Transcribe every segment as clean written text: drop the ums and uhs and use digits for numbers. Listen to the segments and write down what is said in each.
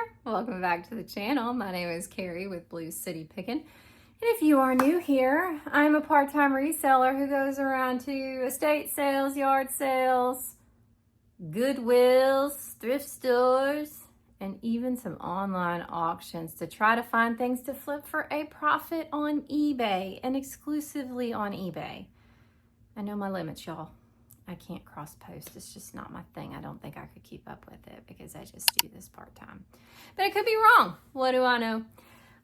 there. Welcome back to the channel. My name is Carrie with Blue City Pickin. And if you are new here, I'm a part-time reseller who goes around to estate sales, yard sales, Goodwills, thrift stores, and even some online auctions to try to find things to flip for a profit on eBay and exclusively on eBay. I know my limits, y'all. I can't cross post. It's just not my thing. I don't think I could keep up with it because I just do this part-time. But I could be wrong. What do I know?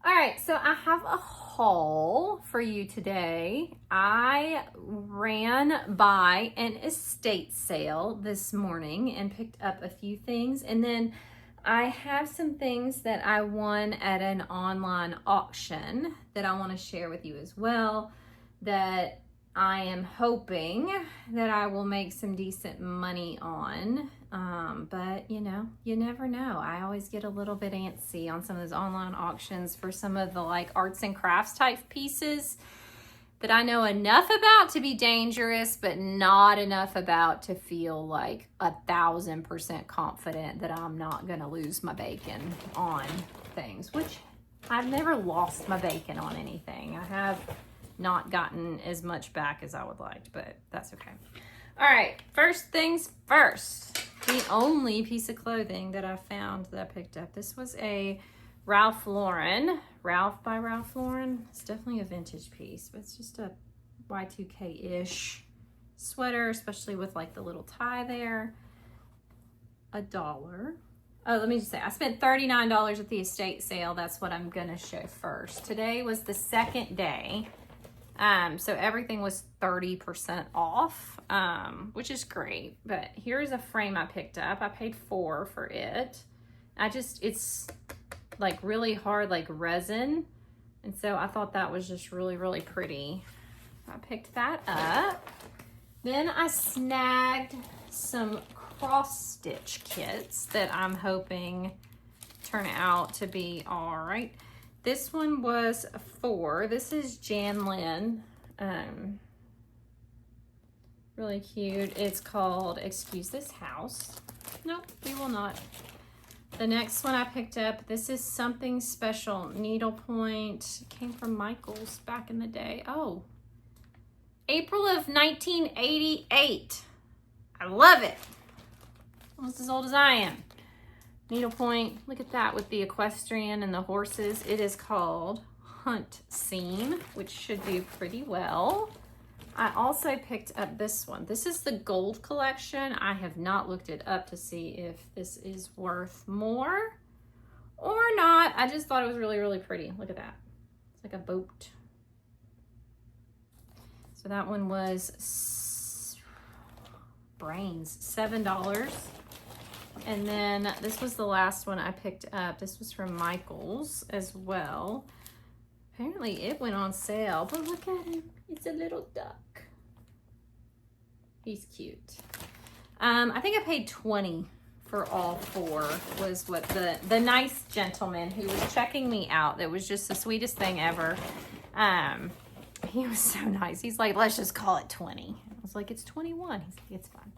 All right, so I have a haul for you today. I ran by an estate sale this morning and picked up a few things. And then I have some things that I won at an online auction that I want to share with you as well, that I am hoping that I will make some decent money on, but you know, you never know. I always get a little bit antsy on some of those online auctions for some of the like arts and crafts type pieces that I know enough about to be dangerous, but not enough about to feel like 1,000% confident that I'm not gonna lose my bacon on things, which I've never lost my bacon on anything. I have not gotten as much back as I would like, but that's okay. All right, first things first. The only piece of clothing that I found that I picked up, this was a Ralph Lauren, Ralph by Ralph Lauren. It's definitely a vintage piece, but it's just a Y2K-ish sweater, especially with like the little tie there. $1. Oh, let me just say, I spent $39 at the estate sale. That's what I'm gonna show first. Today was the second day. So everything was 30% off, which is great. But here's a frame I picked up. I paid $4 for it. It's like really hard, like resin. And so I thought that was just really, really pretty. I picked that up. Then I snagged some cross stitch kits that I'm hoping turn out to be all right. This one was $4. This is Jan Lynn. Really cute. It's called Excuse This House. Nope, we will not. The next one I picked up, this is Something Special needlepoint. Came from Michael's back in the day. Oh, April of 1988. I love it. Almost as old as I am. Needlepoint, look at that with the equestrian and the horses. It is called Hunt Scene, which should do pretty well. I also picked up this one. This is the gold collection. I have not looked it up to see if this is worth more or not. I just thought it was really, really pretty. Look at that. It's like a boat. So that one was brains, $7. And then this was the last one I picked up. This was from Michael's as well. Apparently it went on sale, but look at him. It's a little duck. He's cute. I think I paid $20 for all 4 was what the nice gentleman who was checking me out, that was just the sweetest thing ever. He was so nice. He's like, let's just call it 20. I was like, it's 21. He's like, it's fine.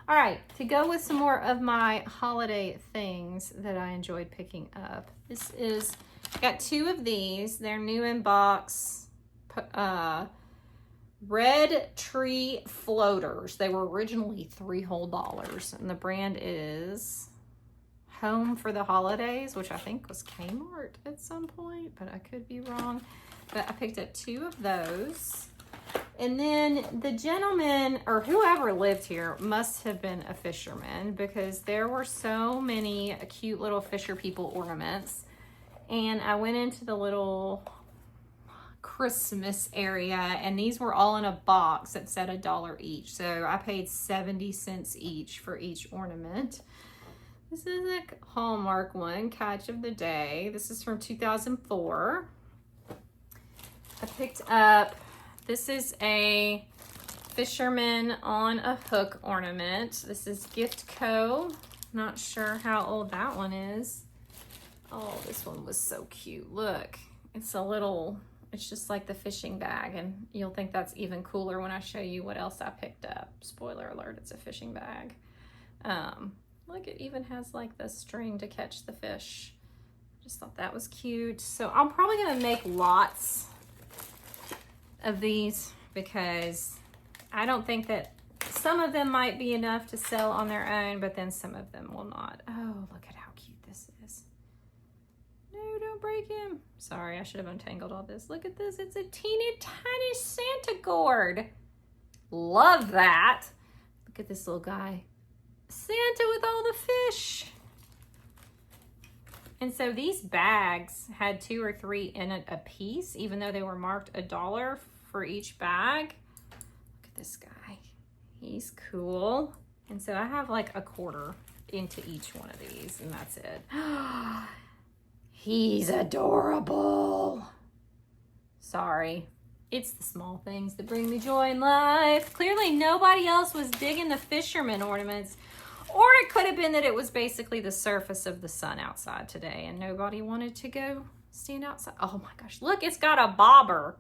All right, to go with some more of my holiday things that I enjoyed picking up. I got 2 of these. They're new in box. Red Tree Floaters. They were originally $3 whole, and the brand is Home for the Holidays, which I think was Kmart at some point, but I could be wrong. But I picked up 2 of those. And then the gentleman, or whoever lived here, must have been a fisherman, because there were so many cute little fisher people ornaments. And I went into the little Christmas area, and these were all in a box that said $1 each. So I paid 70 cents each for each ornament. This is a Hallmark one, Catch of the Day. This is from 2004. I picked up, this is a fisherman on a hook ornament. This is Gift Co. Not sure how old that one is. Oh, this one was so cute. Look, it's just like the fishing bag, and you'll think that's even cooler when I show you what else I picked up. Spoiler alert, it's a fishing bag. Look, it even has like the string to catch the fish. Just thought that was cute. So I'm probably gonna make lots of these because I don't think that some of them might be enough to sell on their own, but then some of them will not. Oh, look at how cute this is. No, don't break him. Sorry, I should have untangled all this. Look at this, it's a teeny tiny Santa gourd. Love that. Look at this little guy. Santa with all the fish. And so these bags had 2 or 3 in it a piece, even though they were marked $1 for each bag. Look at this guy. He's cool. And so I have like a quarter into each one of these, and that's it. He's adorable. Sorry. It's the small things that bring me joy in life. Clearly nobody else was digging the fisherman ornaments. Or it could have been that it was basically the surface of the sun outside today and nobody wanted to go stand outside. Oh my gosh, look, it's got a bobber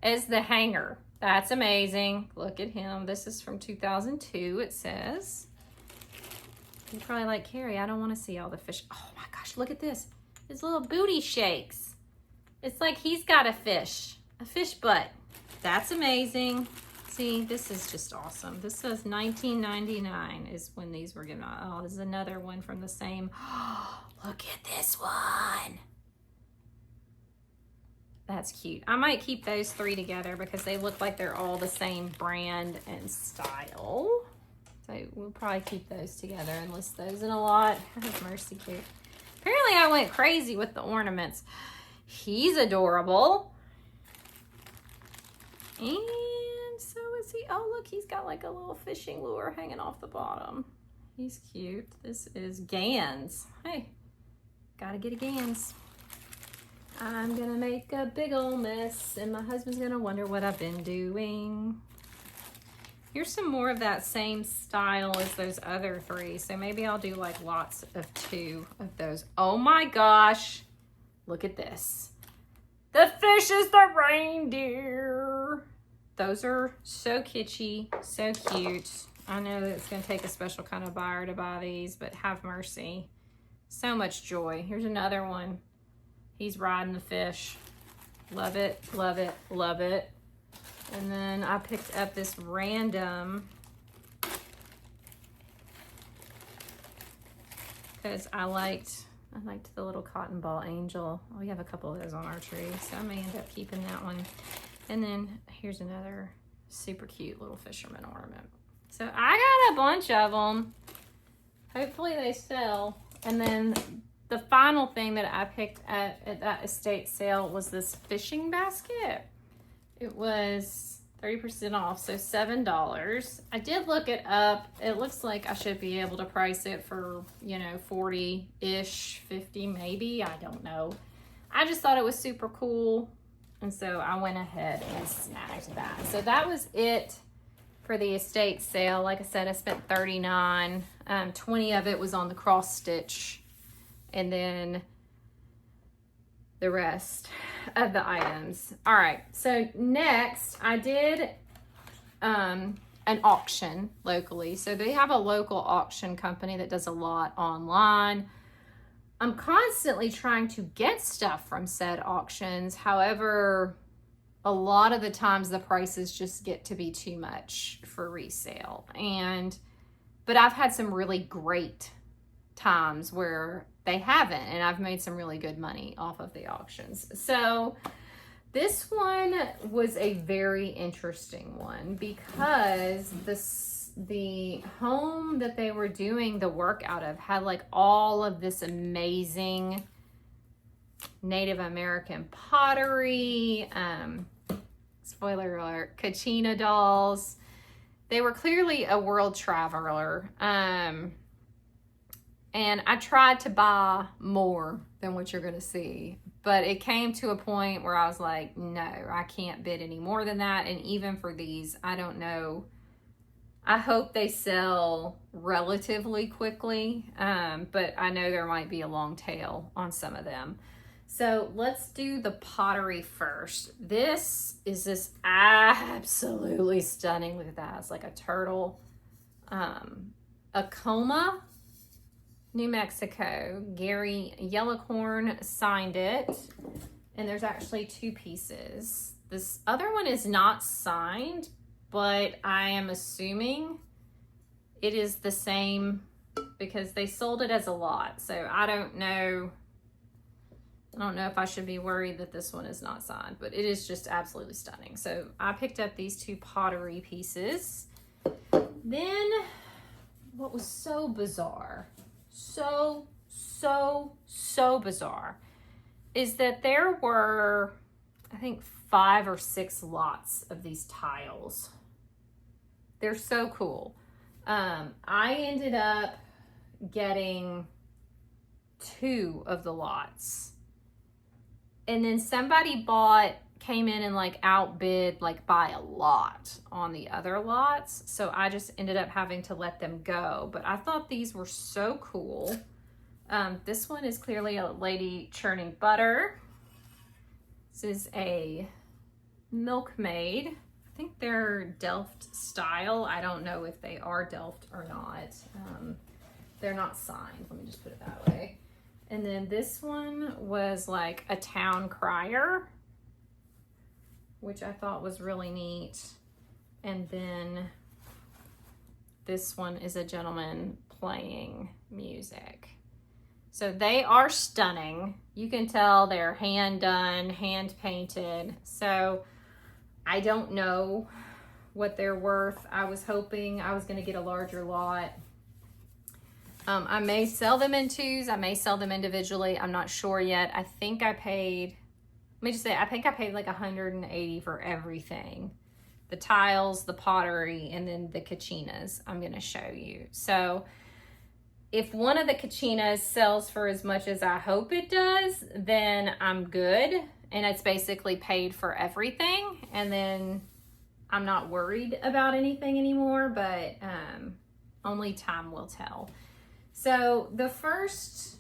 as the hanger. That's amazing. Look at him. This is from 2002, it says. You're probably like, Carrie, I don't want to see all the fish. Oh my gosh, look at this. His little booty shakes. It's like he's got a fish butt. That's amazing. See, this is just awesome. This says 1999 is when these were given out. Oh, this is another one from the same. Oh, look at this one. That's cute. I might keep those 3 together because they look like they're all the same brand and style. So we'll probably keep those together and list those in a lot. Have mercy, cute. Apparently I went crazy with the ornaments. He's adorable. And so is he. Oh, look, he's got like a little fishing lure hanging off the bottom. He's cute. This is Gans. Hey, gotta get a Gans. I'm gonna make a big ol' mess and my husband's gonna wonder what I've been doing. Here's some more of that same style as those other 3. So maybe I'll do like lots of 2 of those. Oh my gosh, look at this. The fish is the reindeer. Those are so kitschy, so cute. I know that it's gonna take a special kind of buyer to buy these, but have mercy. So much joy. Here's another one. He's riding the fish. Love it, love it, love it. And then I picked up this random because I liked the little cotton ball angel. We have a couple of those on our tree, so I may end up keeping that one. And then here's another super cute little fisherman ornament. So I got a bunch of them. Hopefully they sell. And then the final thing that I picked up at that estate sale was this fishing basket. It was 30% off, so $7. I did look it up. It looks like I should be able to price it for, 40-ish, 50 maybe. I don't know. I just thought it was super cool. And so I went ahead and snagged that. So that was it for the estate sale. Like I said, I spent $39. 20 of it was on the cross stitch. And then the rest of the items. All right, so next I did an auction locally. So they have a local auction company that does a lot online. I'm constantly trying to get stuff from said auctions. However, a lot of the times the prices just get to be too much for resale. But I've had some really great times where they haven't, and I've made some really good money off of the auctions. So this one was a very interesting one because the home that they were doing the work out of had like all of this amazing Native American pottery, spoiler alert, Kachina dolls. They were clearly a world traveler. And I tried to buy more than what you're going to see. But it came to a point where I was like, no, I can't bid any more than that. And even for these, I don't know. I hope they sell relatively quickly. But I know there might be a long tail on some of them. So let's do the pottery first. This is just absolutely stunning. Look at that. It's like a turtle. A coma. New Mexico. Gary Yellowcorn signed it. And there's actually 2 pieces. This other one is not signed, but I am assuming it is the same because they sold it as a lot. So I don't know. I don't know if I should be worried that this one is not signed, but it is just absolutely stunning. So I picked up these 2 pottery pieces. Then what was so bizarre, so bizarre, is that there were, I think, 5 or 6 lots of these tiles. They're so cool. I ended up getting 2 of the lots. And then somebody came in and like outbid like by a lot on the other lots. So I just ended up having to let them go. But I thought these were so cool. This one is clearly a lady churning butter. This is a milkmaid. I think they're Delft style. I don't know if they are Delft or not. They're not signed. Let me just put it that way. And then this one was like a town crier, which I thought was really neat. And then this one is a gentleman playing music. So they are stunning. You can tell they're hand done, hand painted. So I don't know what they're worth. I was hoping I was gonna get a larger lot. I may sell them in 2s. I may sell them individually. I'm not sure yet. I think I paid, let me just say, I think I paid like $180 for everything. The tiles, the pottery, and then the kachinas I'm gonna show you. So if one of the kachinas sells for as much as I hope it does, then I'm good. And it's basically paid for everything. And then I'm not worried about anything anymore, but only time will tell. So the first,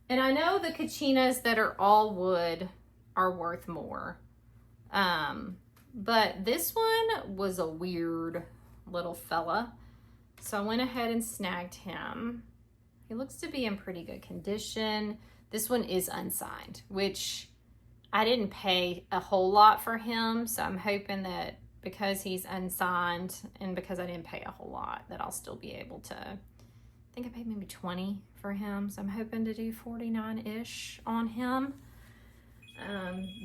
and I know the kachinas that are all wood are worth more. But this one was a weird little fella. So I went ahead and snagged him. He looks to be in pretty good condition. This one is unsigned, which I didn't pay a whole lot for him. So I'm hoping that because he's unsigned and because I didn't pay a whole lot, that I'll still be able to, I think I paid maybe 20 for him. So I'm hoping to do 49-ish on him.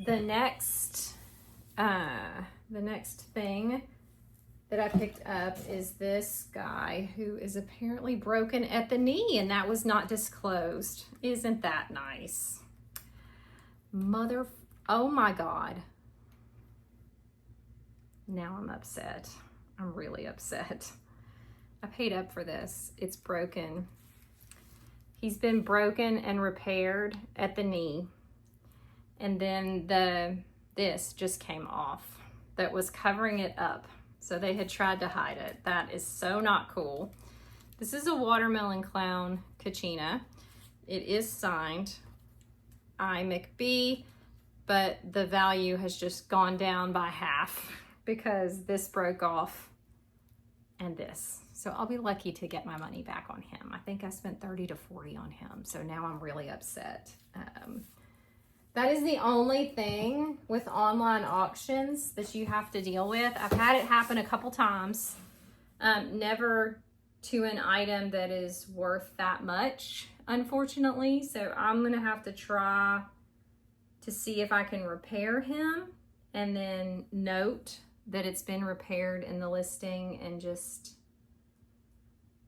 The next thing that I picked up is this guy who is apparently broken at the knee, and that was not disclosed. Isn't that nice? Oh my God. Now I'm upset. I'm really upset. I paid up for this. It's broken. He's been broken and repaired at the knee. And then this just came off that was covering it up. So they had tried to hide it. That is so not cool. This is a Watermelon Clown Kachina. It is signed I McB, but the value has just gone down by half because this broke off and this. So I'll be lucky to get my money back on him. I think I spent 30 to 40 on him. So now I'm really upset. That is the only thing with online auctions that you have to deal with. I've had it happen a couple times. Never to an item that is worth that much, unfortunately. So I'm gonna have to try to see if I can repair him and then note that it's been repaired in the listing and just,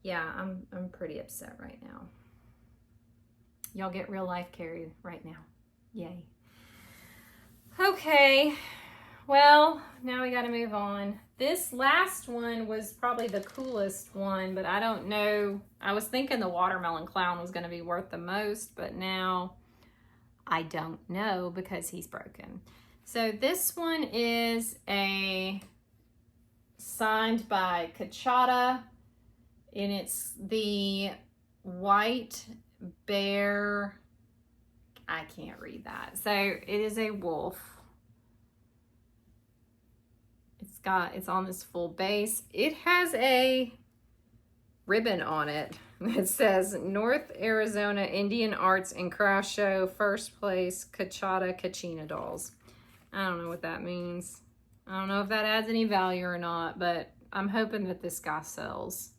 yeah, I'm pretty upset right now. Y'all get real life Carrie right now. Yay. Okay, well, now we got to move on. This last one was probably the coolest one, but I don't know. I was thinking the Watermelon Clown was going to be worth the most, but now I don't know because he's broken. So this one is a signed by Kachata, and it's the White Bear. I can't read that. So it is a wolf. It's on this full base. It has a ribbon on it. It says North Arizona Indian Arts and Craft Show, first place, Cachata Kachina dolls. I don't know what that means. I don't know if that adds any value or not, but I'm hoping that this guy sells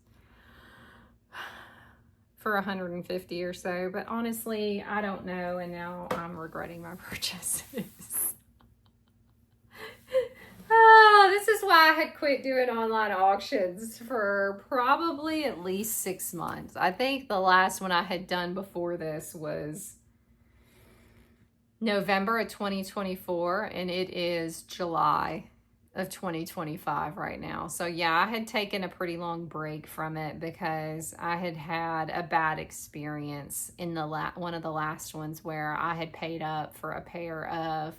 for 150 or so. But honestly, I don't know, and now I'm regretting my purchases. This is why I had quit doing online auctions for probably at least 6 months. I think the last one I had done before this was November of 2024, and it is July of 2025 right now. So yeah, I had taken a pretty long break from it because I had had a bad experience in the one of the last ones where I had paid up for a pair of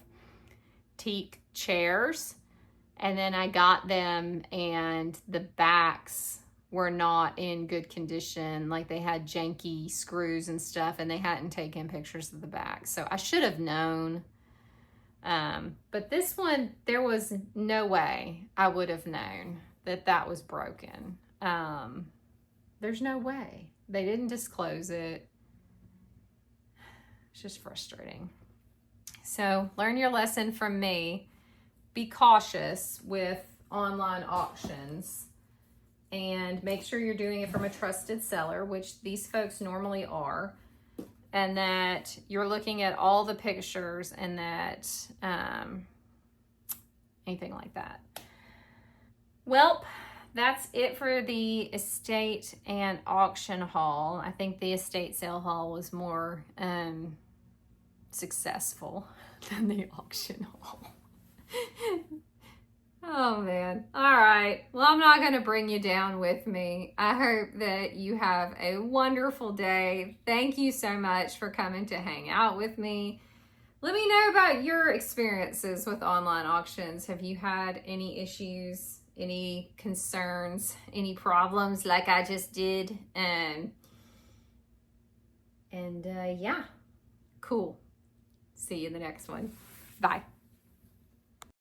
teak chairs, and then I got them and the backs were not in good condition. Like they had janky screws and stuff, and they hadn't taken pictures of the back. So I should have known. But this one, there was no way I would have known that that was broken. There's no way. They didn't disclose it. It's just frustrating. So learn your lesson from me. Be cautious with online auctions and make sure you're doing it from a trusted seller, which these folks normally are, and that you're looking at all the pictures and that anything like that. Well, that's it for the estate and auction haul. I think the estate sale haul was more successful than the auction haul. Oh man. All right. Well, I'm not going to bring you down with me. I hope that you have a wonderful day. Thank you so much for coming to hang out with me. Let me know about your experiences with online auctions. Have you had any issues, any concerns, any problems like I just did? Yeah, cool. See you in the next one. Bye.